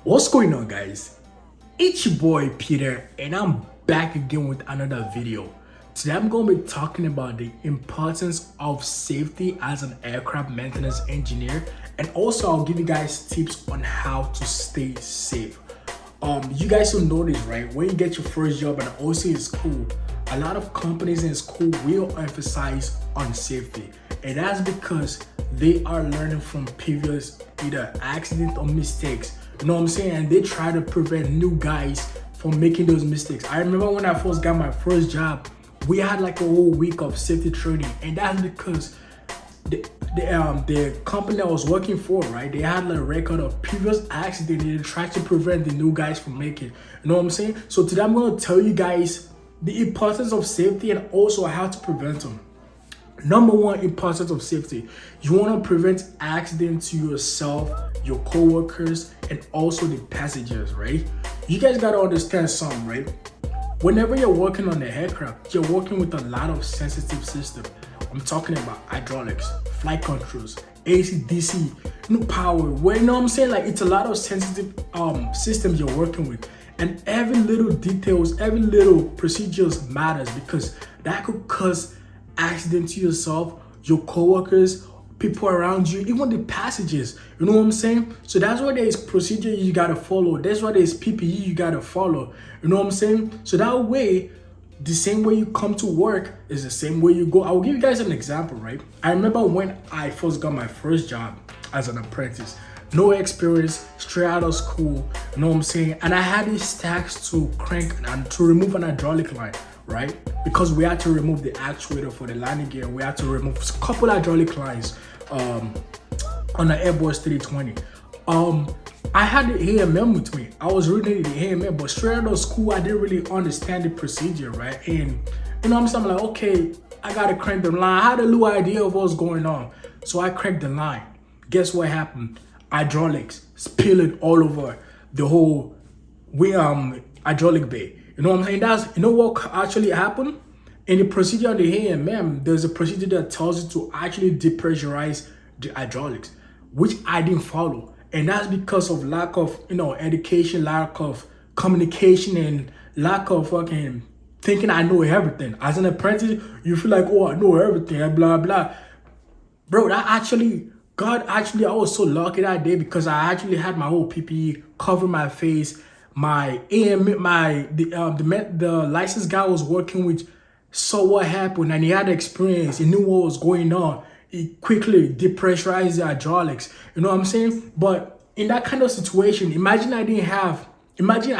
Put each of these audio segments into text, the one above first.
What's going on, guys? It's your boy Peter, and I'm back again with another video. Today I'm going to be talking about the importance of safety as an aircraft maintenance engineer, and also I'll give you guys tips on how to stay safe. You guys will notice, right, when you get your first job and also in school, a lot of companies in school will emphasize on safety, and that's because they are learning from previous either accidents or mistakes. You know what I'm saying? And they try to prevent new guys from making those mistakes. I remember when I first got my first job, we had like a whole week of safety training, and that's because the company I was working for, right, they had like a record of previous accidents. They tried to prevent the new guys from making. You know what I'm saying? So today I'm gonna tell you guys the importance of safety and also how to prevent them. Number one importance of safety: you want to prevent accidents to yourself, your co-workers, and also the passengers, right? You guys got to understand something, right? Whenever you're working on the aircraft, you're working with a lot of sensitive systems. I'm talking about hydraulics, flight controls, AC, DC, power. Well, you know what I'm saying? Like, it's a lot of sensitive systems you're working with. And every little details, every little procedures matters, because that could cause accident to yourself, your co-workers, people around you, even the passengers. You know what I'm saying? So that's why there's procedure you gotta follow. That's why there's PPE you gotta follow. You know what I'm saying? So that way, the same way you come to work is the same way you go. I'll give you guys an example, right? I remember when I first got my first job as an apprentice. No experience, straight out of school, you know what I'm saying? And I had these stacks to crank and to remove an hydraulic line, right? Because we had to remove the actuator for the landing gear. We had to remove a couple hydraulic lines on the Airbus 320. I had the AMM with me. I was reading the AMM, but straight out of school, I didn't really understand the procedure, right? And you know what I'm saying? I'm like, okay, I gotta crank the line. I had a little idea of what's going on. So I cranked the line. Guess what happened? Hydraulics spilling all over the whole hydraulic bay. You know what I'm saying? That's, you know what actually happened? In the procedure on the AMM, there's a procedure that tells you to actually depressurize the hydraulics, which I didn't follow. And that's because of lack of, education, lack of communication, and lack of fucking thinking I know everything. As an apprentice, you feel like, oh, I know everything, and blah, blah. Bro, I was so lucky that day, because I actually had my whole PPE, cover my face, my the license guy I was working with saw what happened, and he had experience. He knew what was going on. He quickly depressurized the hydraulics. You know what I'm saying? But in that kind of situation, imagine I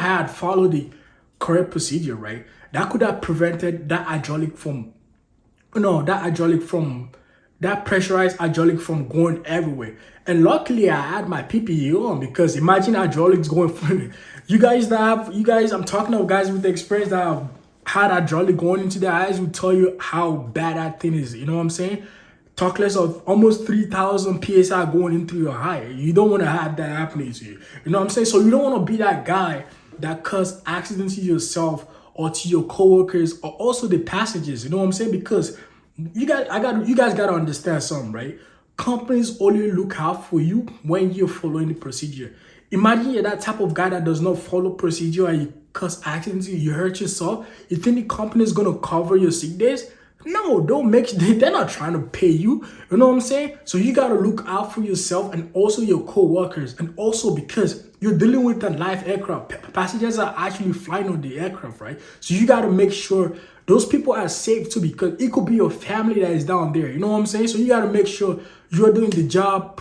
had followed the correct procedure, right? That could have prevented that pressurized hydraulic from going everywhere. And luckily I had my PPE on, because imagine hydraulics going from I'm talking about guys with the experience that have had hydraulic going into their eyes, will tell you how bad that thing is. You know what I'm saying? Talk less of almost 3,000 PSI going into your eye. You don't want to have that happening to you. You know what I'm saying? So you don't want to be that guy that causes accidents to yourself or to your coworkers or also the passengers. You know what I'm saying? Because you guys gotta understand something, right? Companies only look out for you when you're following the procedure. Imagine you're that type of guy that does not follow procedure and you cause accidents, you hurt yourself. You think the company is gonna cover your sick days? No, they're not trying to pay you. You know what I'm saying? So you gotta look out for yourself and also your co-workers, and also because you're dealing with a live aircraft. Passengers are actually flying on the aircraft, right? So you gotta make sure those people are safe too, because it could be your family that is down there. You know what I'm saying? So you gotta make sure you're doing the job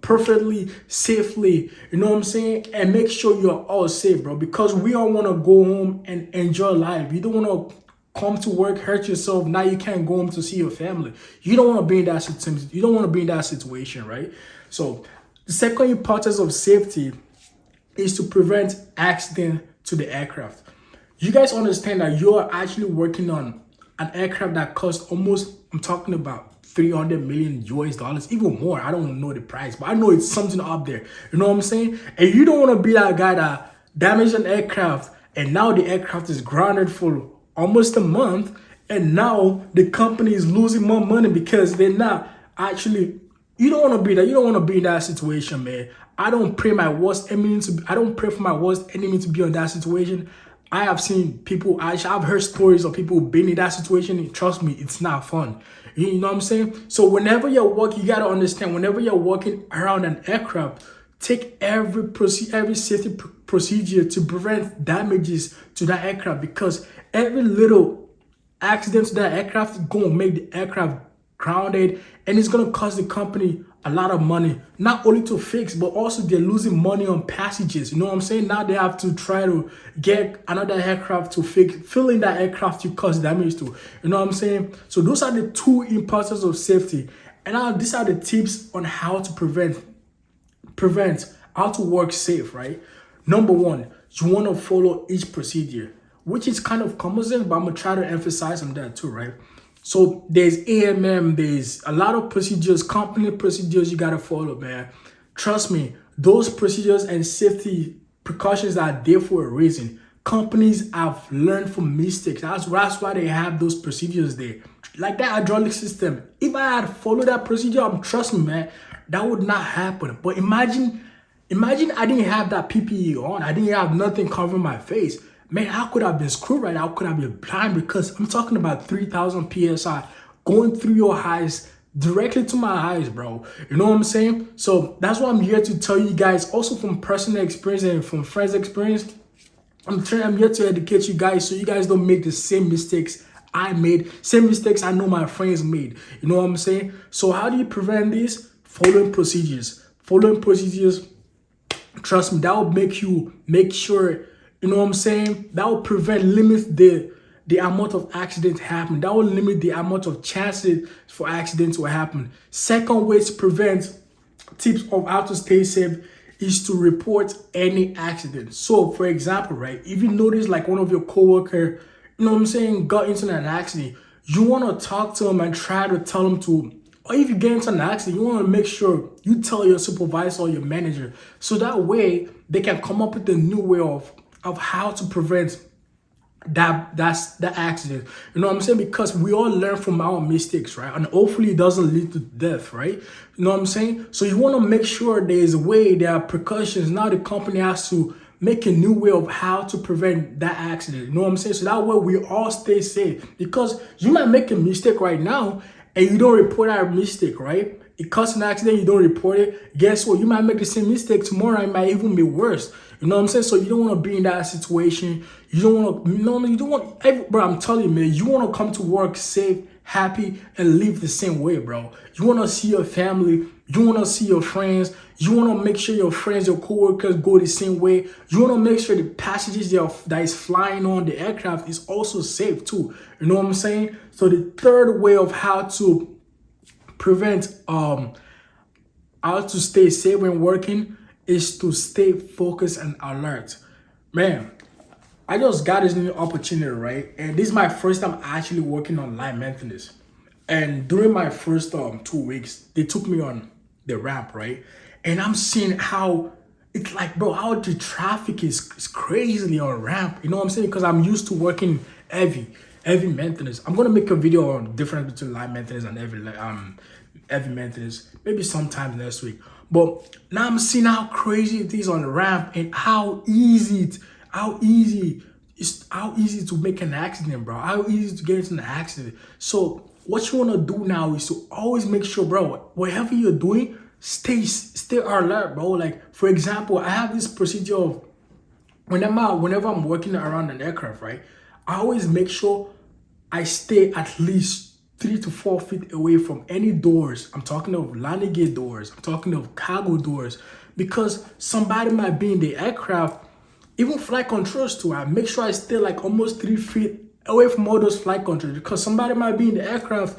perfectly, safely. You know what I'm saying? And make sure you're all safe, bro. Because we all wanna go home and enjoy life. You don't wanna come to work, hurt yourself. Now you can't go home to see your family. You don't want to be in that situation. You don't want to be in that situation, right? So the second importance of safety is to prevent accident to the aircraft. You guys understand that you are actually working on an aircraft that costs almost, I'm talking about 300 million US dollars, even more. I don't know the price, but I know it's something up there. You know what I'm saying? And you don't want to be that guy that damaged an aircraft and now the aircraft is grounded for almost a month, and now the company is losing more money because they're not actually. You don't want to be that. You don't want to be in that situation, man. I don't pray I don't pray for my worst enemy to be on that situation. I have seen people, I've heard stories of people being in that situation, and trust me, it's not fun. You know what I'm saying? So whenever you're working, you gotta understand, whenever you're working around an aircraft, take every safety procedure to prevent damages to that aircraft, because every little accident to that aircraft is gonna make the aircraft grounded, and it's gonna cost the company a lot of money, not only to fix, but also they're losing money on passengers. You know what I'm saying? Now they have to try to get another aircraft to fill in that aircraft you cause damage to. You know what I'm saying? So those are the two importance of safety. And now these are the tips on how to prevent, how to work safe, right? Number one, you want to follow each procedure, which is kind of common sense, but I'm gonna try to emphasize on that too, right? So there's AMM, there's a lot of procedures, company procedures you gotta follow, man. Trust me, those procedures and safety precautions are there for a reason. Companies have learned from mistakes. That's why they have those procedures there. Like that hydraulic system. If I had followed that procedure, trust me, man, that would not happen. But imagine I didn't have that PPE on. I didn't have nothing covering my face. Man, how could I have been screwed right now? How could I be blind? Because I'm talking about 3,000 PSI going through your eyes, directly to my eyes, bro. You know what I'm saying? So that's why I'm here to tell you guys, also from personal experience and from friends' experience. I'm here to educate you guys so you guys don't make the same mistakes I made, same mistakes I know my friends made. You know what I'm saying? So how do you prevent this? Following procedures. Following procedures, trust me, that will make sure, you know what I'm saying? That will limit the amount of accidents happen. That will limit the amount of chances for accidents to happen. Second way to prevent, tips of how to stay safe, is to report any accident. So for example, right, if you notice like one of your coworker, you know what I'm saying, got into an accident, you want to talk to them and try to tell them to, or if you get into an accident, you want to make sure you tell your supervisor or your manager, so that way they can come up with a new way of how to prevent that accident. You know what I'm saying? Because we all learn from our mistakes, right? And hopefully it doesn't lead to death, right? You know what I'm saying? So you want to make sure there's a way, there are precautions. Now the company has to make a new way of how to prevent that accident. You know what I'm saying? So that way we all stay safe. Because you might make a mistake right now and you don't report that mistake, right? It caused an accident, you don't report it. Guess what? You might make the same mistake tomorrow. It might even be worse. You know what I'm saying? So you don't want to be in that situation. You don't want, bro, I'm telling you, man, you want to come to work safe, happy, and live the same way, bro. You want to see your family. You want to see your friends. You want to make sure your friends, your coworkers go the same way. You want to make sure the passengers that is flying on the aircraft is also safe too. You know what I'm saying? So the third way of how to prevent, how to stay safe when working, is to stay focused and alert. Man, I just got this new opportunity, right? And this is my first time actually working on line maintenance. And during my first 2 weeks, they took me on the ramp, right? And I'm seeing how it's like, bro, how the traffic is crazily on ramp. You know what I'm saying? Because I'm used to working heavy maintenance. I'm gonna make a video on the difference between line maintenance and heavy maintenance, maybe sometime next week. But now I'm seeing how crazy it is on the ramp and how easy to make an accident, bro. How easy to get into an accident. So what you want to do now is to always make sure, bro, whatever you're doing, stay alert, bro. Like for example, I have this procedure of whenever I'm working around an aircraft, right? I always make sure I stay at least 3 to 4 feet away from any doors. I'm talking of landing gear doors. I'm talking of cargo doors, because somebody might be in the aircraft. Even flight controls too. I make sure I stay like almost 3 feet away from all those flight controls, because somebody might be in the aircraft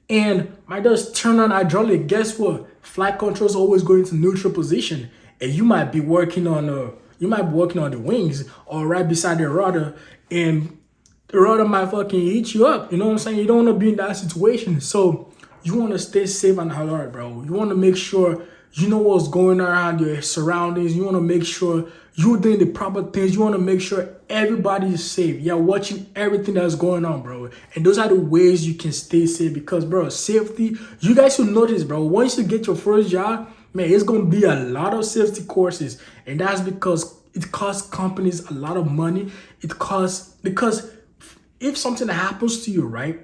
and might just turn on hydraulic. Guess what? Flight controls always go into neutral position, and you might be working on the wings or right beside the rudder, and the rudder might fucking eat you up. You know what I'm saying? You don't want to be in that situation. So you want to stay safe and alert, bro. You want to make sure you know what's going around your surroundings. You want to make sure you're doing the proper things. You want to make sure everybody is safe. You're watching everything that's going on, bro. And those are the ways you can stay safe, because, bro, safety, you guys should notice, bro, once you get your first job, man, it's gonna be a lot of safety courses, and that's because it costs companies a lot of money. It costs because if something happens to you, right?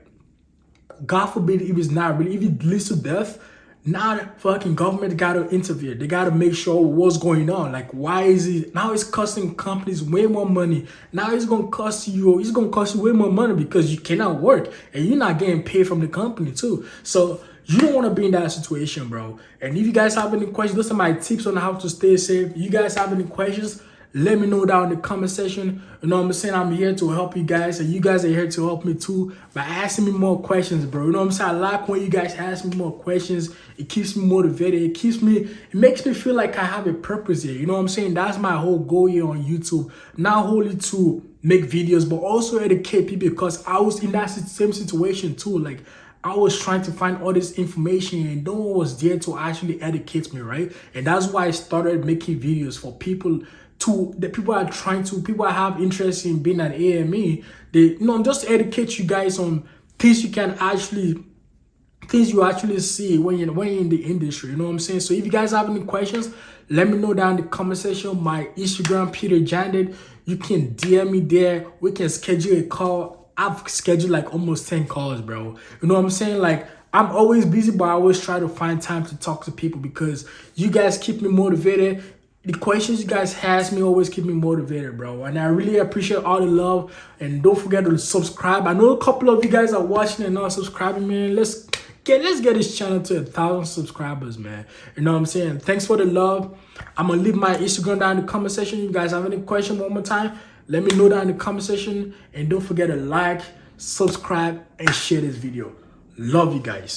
God forbid if it's not really, if it leads to death, now the fucking government gotta interfere. They gotta make sure what's going on. Like, why is it now? It's costing companies way more money. Now it's gonna cost you. It's gonna cost you way more money because you cannot work and you're not getting paid from the company too. So you don't want to be in that situation, bro. And if you guys have any questions, those are my tips on how to stay safe. You guys have any questions? Let me know down in the comment section. You know what I'm saying? I'm here to help you guys, and you guys are here to help me too by asking me more questions, bro. You know what I'm saying? I like when you guys ask me more questions. It keeps me motivated. It makes me feel like I have a purpose here. You know what I'm saying? That's my whole goal here on YouTube. Not only to make videos, but also educate people, because I was in that same situation too. Like, I was trying to find all this information and no one was there to actually educate me, right? And that's why I started making videos for people people that have interest in being an AME. Just to educate you guys on things you actually see when you're in the industry. You know what I'm saying? So if you guys have any questions, let me know down in the comment section. My Instagram, Peter Janded. You can DM me there. We can schedule a call. I've scheduled like almost 10 calls, bro. You know what I'm saying? Like, I'm always busy, but I always try to find time to talk to people because you guys keep me motivated. The questions you guys ask me always keep me motivated, bro. And I really appreciate all the love. And don't forget to subscribe. I know a couple of you guys are watching and not subscribing, man. Let's get this channel to 1,000 subscribers, man. You know what I'm saying? Thanks for the love. I'm gonna leave my Instagram down in the comment section. You guys have any question one more time, let me know down in the comment section. And don't forget to like, subscribe, and share this video. Love you guys.